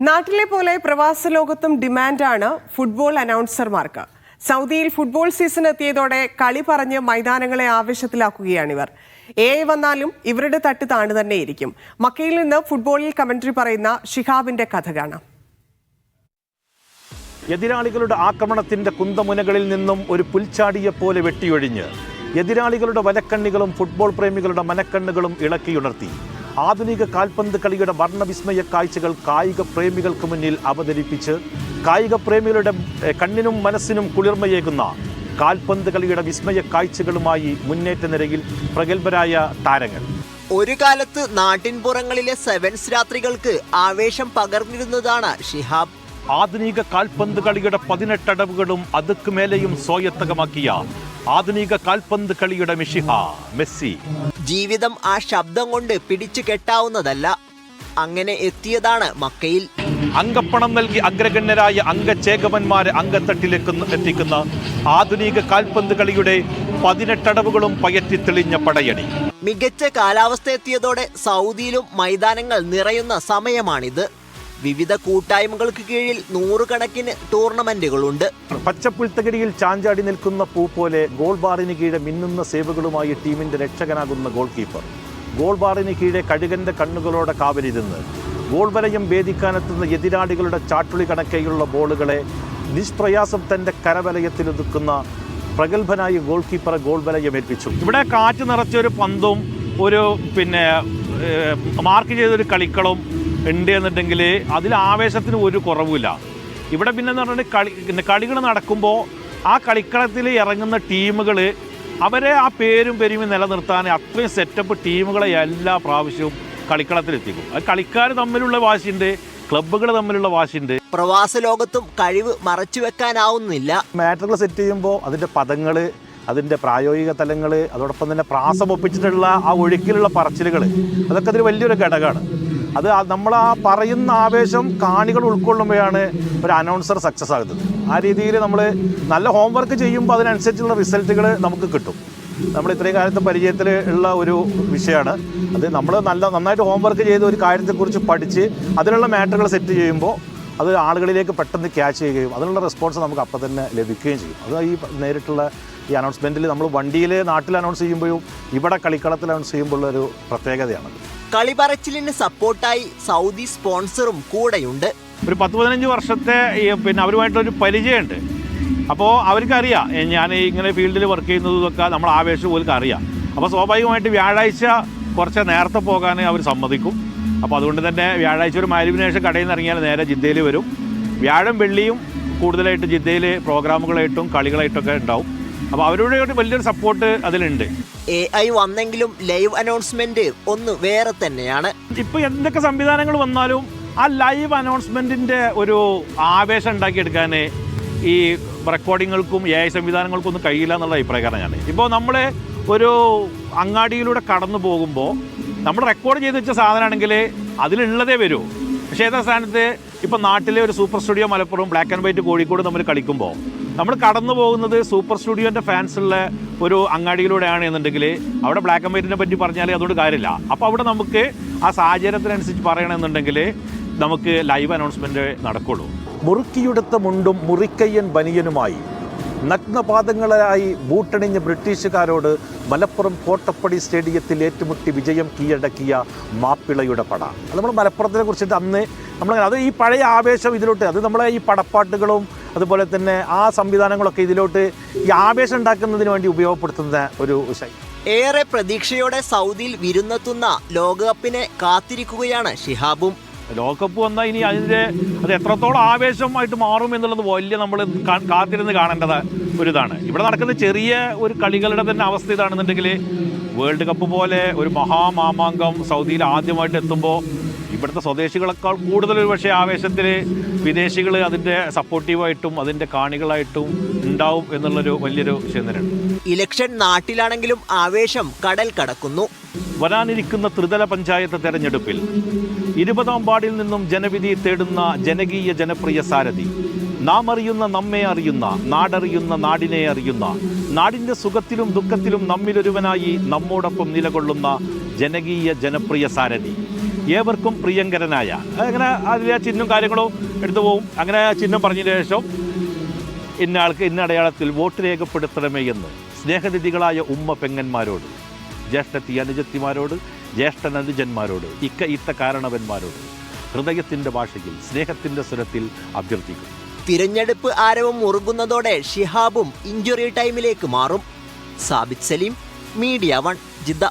നാട്ടിലെ പോലെ പ്രവാസ ലോകത്തും ഡിമാൻഡാണ് ഫുട്ബോൾ അനൗൺസർമാർക്ക്. സൗദിയിൽ ഫുട്ബോൾ സീസൺ എത്തിയതോടെ കളി പറഞ്ഞ് മൈതാനങ്ങളെ ആവേശത്തിലാക്കുകയാണിവർ. വന്നാലും ഇവരുടെ തട്ട് താണു തന്നെയിരിക്കും. മക്കയിൽ നിന്ന് ഫുട്ബോളിൽ കമന്ററി പറയുന്ന ഷിഹാബിന്റെ കഥ കാണാം. എതിരാളികളുടെ ആക്രമണത്തിന്റെ കുന്തമുനകളിൽ നിന്നും ഒരു പുൽച്ചാടിയെ പോലെ വെട്ടിയൊഴിഞ്ഞ് എതിരാളികളുടെ വലക്കണ്ണികളും ഫുട്ബോൾ പ്രേമികളുടെ മനക്കണ്ണുകളും ഇളക്കിയുണർത്തി ആധുനിക കാൽപന്ത് കളിയുടെ വർണ്ണവിസ്മയ കാഴ്ചകൾ കായിക പ്രേമികൾക്ക് മുന്നിൽ അവതരിപ്പിച്ച് കായിക പ്രേമികളുടെ കണ്ണിനും മനസ്സിനും കുളിർമയേകുന്ന കാൽപന്ത് കളിയുടെ വിസ്മയ കാഴ്ചകളുമായി മുന്നേറ്റ നിരയിൽ പ്രഗത്ഭരായ താരങ്ങൾ. ഒരു കാലത്ത് നാട്ടിൻപുറങ്ങളിലെ സെവൻസ് രാത്രികൾക്ക് ആവേശം പകർന്നിരുന്നതാണ് ഷിഹാബ്. ആധുനിക കാൽപന്ത് കളിയുടെ 18 അടവുകളും അതുക്ക് മേലെയും സ്വായത്തകമാക്കിയ ആധുനിക കാൽപന്ത് കളിയുടെ മിഷിഹ മെസ്സി. ജീവിതം ആ ശബ്ദം കൊണ്ട് പിടിച്ചു കെട്ടാവുന്നതല്ല. അങ്ങനെ എത്തിയതാണ് മക്കയിൽ. അങ്കപ്പണം നൽകി അഗ്രഗണ്യരായ അംഗചേകവന്മാരെ അങ്കത്തട്ടിലേക്ക് എത്തിക്കുന്ന ആധുനിക കാൽപന്ത് കളിയുടെ 18 അടവുകളും പയറ്റി തെളിഞ്ഞ പടയണി. മികച്ച കാലാവസ്ഥ എത്തിയതോടെ സൗദിയിലും മൈതാനങ്ങൾ നിറയുന്ന സമയമാണിത്. വിവിധ കൂട്ടായ്മകൾക്ക് കീഴിൽ 100 കണക്കിന് ടൂർണമെന്റുകളുണ്ട്. പച്ചപ്പുൽത്തകരിയിൽ ചാഞ്ചാടി നിൽക്കുന്ന പൂ പോലെ ഗോൾ ബാറിന് കീഴെ മിന്നുന്ന സേവുകളുമായി ടീമിന്റെ രക്ഷകനാകുന്ന ഗോൾ കീപ്പർ. ഗോൾ ബാറിന് കീഴെ കഴുകന്റെ കണ്ണുകളോടെ കാവലിരുന്ന് ഗോൾ വലയം ഭേദിക്കാനെത്തുന്ന എതിരാളികളുടെ ചാട്ടുളി കണക്കെയുള്ള ബോളുകളെ നിഷ്പ്രയാസം തന്റെ കരവലയത്തിലൊതുക്കുന്ന പ്രഗത്ഭനായ ഗോൾ കീപ്പറെ ഗോൾ വലയമേൽപ്പിച്ചു. ഇവിടെ കാറ്റ് നിറച്ചൊരു പന്തും ഒരു മാർക്ക് ചെയ്തൊരു കളിക്കളവും ഉണ്ട് എന്നുണ്ടെങ്കിൽ അതിൽ ആവേശത്തിന് ഒരു കുറവുമില്ല. ഇവിടെ പിന്നെ എന്ന് പറഞ്ഞാൽ കളികൾ നടക്കുമ്പോൾ ആ കളിക്കളത്തിൽ ഇറങ്ങുന്ന ടീമുകൾ അവരെ ആ പേരും പെരുമയും നിലനിർത്താൻ അത്രയും സെറ്റപ്പ് ടീമുകളെ എല്ലാ പ്രാവശ്യവും കളിക്കളത്തിലെത്തിക്കും. അത് കളിക്കാർ തമ്മിലുള്ള വാശിയുണ്ട്, ക്ലബ്ബുകൾ തമ്മിലുള്ള വാശിയുണ്ട്. പ്രവാസ ലോകത്തും കഴിവ് മറച്ചു വെക്കാനാവുന്നില്ല. മാറ്ററുകൾ സെറ്റ് ചെയ്യുമ്പോൾ അതിൻ്റെ പദങ്ങൾ, അതിൻ്റെ പ്രായോഗിക തലങ്ങൾ, അതോടൊപ്പം തന്നെ പ്രാസം ഒപ്പിച്ചിട്ടുള്ള ആ ഒഴുക്കിലുള്ള പറച്ചിലുകൾ, അതൊക്കെ അതിൽ വലിയൊരു ഘടകമാണ്. അത് നമ്മൾ ആ പറയുന്ന ആവേശം കാണികൾ ഉൾക്കൊള്ളുമ്പോഴാണ് ഒരു അനൗൺസർ സക്സസ് ആകുന്നത്. ആ രീതിയിൽ നമ്മൾ നല്ല ഹോംവർക്ക് ചെയ്യുമ്പോൾ അതിനനുസരിച്ചുള്ള റിസൾട്ടുകൾ നമുക്ക് കിട്ടും. നമ്മൾ ഇത്രയും കാലത്തെ പരിചയത്തിൽ ഉള്ള ഒരു വിഷയമാണ് അത്. നമ്മൾ നന്നായിട്ട് ഹോംവർക്ക് ചെയ്ത് ഒരു കാര്യത്തെക്കുറിച്ച് പഠിച്ച് അതിനുള്ള മാറ്ററുകൾ സെറ്റ് ചെയ്യുമ്പോൾ അത് ആളുകളിലേക്ക് പെട്ടെന്ന് ക്യാച്ച് ചെയ്യുകയും അതിനുള്ള റെസ്പോൺസ് നമുക്ക് അപ്പം തന്നെ ലഭിക്കുകയും ചെയ്യും. അത് ഈ നേരിട്ടുള്ള ഈ അനൗൺസ്മെൻറ്റിൽ നമ്മൾ വണ്ടിയിൽ നാട്ടിൽ അനൗൺസ് ചെയ്യുമ്പോഴും ഇവിടെ കളിക്കളത്തിൽ അനൗൺസ് ചെയ്യുമ്പോഴുള്ളൊരു പ്രത്യേകതയാണ്. കളിപറച്ചിലിന് സപ്പോർട്ടായി സൗദി സ്പോൺസറും കൂടെയുണ്ട്. ഒരു 10-15 വർഷത്തെ അവരുമായിട്ടൊരു പരിചയമുണ്ട്. അപ്പോൾ അവർക്കറിയാം ഞാൻ ഇങ്ങനെ ഫീൽഡിൽ വർക്ക് ചെയ്യുന്നതൊക്കെ നമ്മൾ ആവേശം പോലും അറിയാം. അപ്പോൾ സ്വാഭാവികമായിട്ട് വ്യാഴാഴ്ച കുറച്ച് നേരത്തെ പോകാൻ അവർ സമ്മതിക്കും. അപ്പോൾ അതുകൊണ്ട് തന്നെ വ്യാഴാഴ്ച ഒരു മഗ്‌രിബിന് ശേഷം കടയിൽ നിന്ന് ഇറങ്ങിയാൽ നേരെ ജിദ്ദയിൽ വരും. വ്യാഴം വെള്ളിയും കൂടുതലായിട്ട് ജിദ്ദയിൽ പ്രോഗ്രാമുകളായിട്ടും കളികളായിട്ടൊക്കെ ഉണ്ടാവും. അപ്പോൾ അവരുടെ ഒരു വലിയൊരു സപ്പോർട്ട് അതിലുണ്ട്. AI വന്നെങ്കിലും ലൈവ് അനൗൺസ്മെന്റ് ഒന്ന് വേറെ തന്നെയാണ്. ഇപ്പോൾ എന്തൊക്കെ സംവിധാനങ്ങൾ വന്നാലും ആ ലൈവ് അനൗൺസ്മെൻറ്റിൻ്റെ ഒരു ആവേശം ഉണ്ടാക്കിയെടുക്കാൻ ഈ റെക്കോർഡിങ്ങുകൾക്കും AI സംവിധാനങ്ങൾക്കും ഒന്നും കഴിയില്ല എന്നുള്ള അഭിപ്രായക്കാരനാണ് ഞാൻ. ഇപ്പോൾ നമ്മൾ ഒരു അങ്ങാടിയിലൂടെ കടന്നു പോകുമ്പോൾ നമ്മൾ റെക്കോർഡ് ചെയ്ത് വെച്ച സാധനമാണെങ്കിൽ അതിലുള്ളതേ വരൂ. പക്ഷേ ഏതാ സ്ഥാനത്ത് ഇപ്പോൾ നാട്ടിലെ ഒരു super studio Malappuram, black and white Kozhikode നമ്മൾ കളിക്കുമ്പോൾ നമ്മൾ കടന്നു പോകുന്നത് സൂപ്പർ സ്റ്റുഡിയോൻ്റെ ഫാൻസുള്ള ഒരു അങ്ങാടിയിലൂടെയാണ് എന്നുണ്ടെങ്കിൽ അവിടെ ബ്ലാക്ക് ആൻഡ് വൈറ്റിനെ പറ്റി പറഞ്ഞാൽ അതുകൊണ്ട് കാര്യമില്ല. അപ്പോൾ അവിടെ നമുക്ക് ആ സാഹചര്യത്തിനനുസരിച്ച് പറയണമെന്നുണ്ടെങ്കിൽ നമുക്ക് ലൈവ് അനൗൺസ്മെൻറ്റ് നടക്കുള്ളൂ. മുറുക്കിയെടുത്ത മുണ്ടും മുറിക്കയ്യൻ ബനിയനുമായി നഗ്നപാദങ്ങളായി ബൂട്ടണിഞ്ഞ ബ്രിട്ടീഷുകാരോട് മലപ്പുറം കോട്ടപ്പടി സ്റ്റേഡിയത്തിൽ ഏറ്റുമുട്ടി വിജയം കീഴടക്കിയ മാപ്പിളയുടെ പട. അത് നമ്മൾ മലപ്പുറത്തിനെ കുറിച്ചിട്ട് അന്ന് അത് ഈ പഴയ ആവേശം ഇതിലോട്ട്, അത് നമ്മളെ ഈ പടപ്പാട്ടുകളും അതുപോലെ തന്നെ ആ സംവിധാനങ്ങളൊക്കെ ഇതിലോട്ട് ഈ ആവേശം ഉണ്ടാക്കുന്നതിന് വേണ്ടി ഉപയോഗപ്പെടുത്തുന്ന ഒരു ശൈലി. ഏറെ പ്രതീക്ഷയോടെ സൗദിയിൽ വിരുന്നെത്തുന്ന ലോകകപ്പിനെ കാത്തിരിക്കുകയാണ് ഷിഹാബും. ലോകകപ്പ് വന്നാൽ ഇനി അത് എത്രത്തോളം ആവേശമായിട്ട് മാറും എന്നുള്ളത് വലിയ നമ്മൾ കാത്തിരുന്ന് കാണേണ്ടത് ഒരിതാണ്. ഇവിടെ നടക്കുന്ന ചെറിയ ഒരു കളികളുടെ തന്നെ അവസ്ഥ ഇതാണെന്നുണ്ടെങ്കിൽ വേൾഡ് കപ്പ് പോലെ ഒരു മഹാമാമാങ്കം സൗദിയിൽ ആദ്യമായിട്ട് എത്തുമ്പോൾ ഇവിടുത്തെ സ്വദേശികളെക്കാൾ കൂടുതൽ ഒരു പക്ഷേ ആവേശത്തിൽ വിദേശികൾ അതിൻ്റെ സപ്പോർട്ടീവായിട്ടും അതിൻ്റെ കാണികളായിട്ടും ഉണ്ടാവും എന്നുള്ളൊരു വലിയൊരു ചിന്തനയാണ്. ഇലക്ഷൻ നാട്ടിലാണെങ്കിലും ആവേശം കടൽ കടക്കുന്നു. വരാനിരിക്കുന്ന ത്രിതല പഞ്ചായത്ത് തെരഞ്ഞെടുപ്പിൽ 20ാം വാർഡിൽ നിന്നും ജനവിധി തേടുന്ന ജനകീയ ജനപ്രിയ സാരഥി, നാം അറിയുന്ന നമ്മെ അറിയുന്ന, നാടറിയുന്ന നാടിനെ അറിയുന്ന, നാടിൻ്റെ സുഖത്തിലും ദുഃഖത്തിലും നമ്മിലൊരുവനായി നമ്മോടൊപ്പം നിലകൊള്ളുന്ന ജനകീയ ജനപ്രിയ സാരഥി. ഏവർക്കും പ്രിയങ്കരനായ അങ്ങനെ അതിലെ ചിഹ്നം കാര്യങ്ങളും എടുത്തു പോകും. അങ്ങനെ ചിഹ്നം പറഞ്ഞതിന് ശേഷം ഇന്ന ആൾക്ക് ഇന്ന അടയാളത്തിൽ വോട്ട് രേഖപ്പെടുത്തണമേ എന്ന് സ്നേഹനിധികളായ ഉമ്മ പെങ്ങന്മാരോട്, ജ്യേഷ്ഠത്തി അനുജത്തിമാരോട്, ജ്യേഷ്ഠൻ അനുജന്മാരോട്, ഇത്ത കാരണവന്മാരോട് ഹൃദയത്തിൻ്റെ ഭാഷയിൽ സ്നേഹത്തിൻ്റെ സ്വരത്തിൽ അഭ്യർത്ഥിക്കും. തിരഞ്ഞെടുപ്പ് ആരവം മുറുകുന്നതോടെ ഷിഹാബും ഇഞ്ചുറി ടൈമിലേക്ക് മാറും. Sabith Saleem, media 1, Jeddah.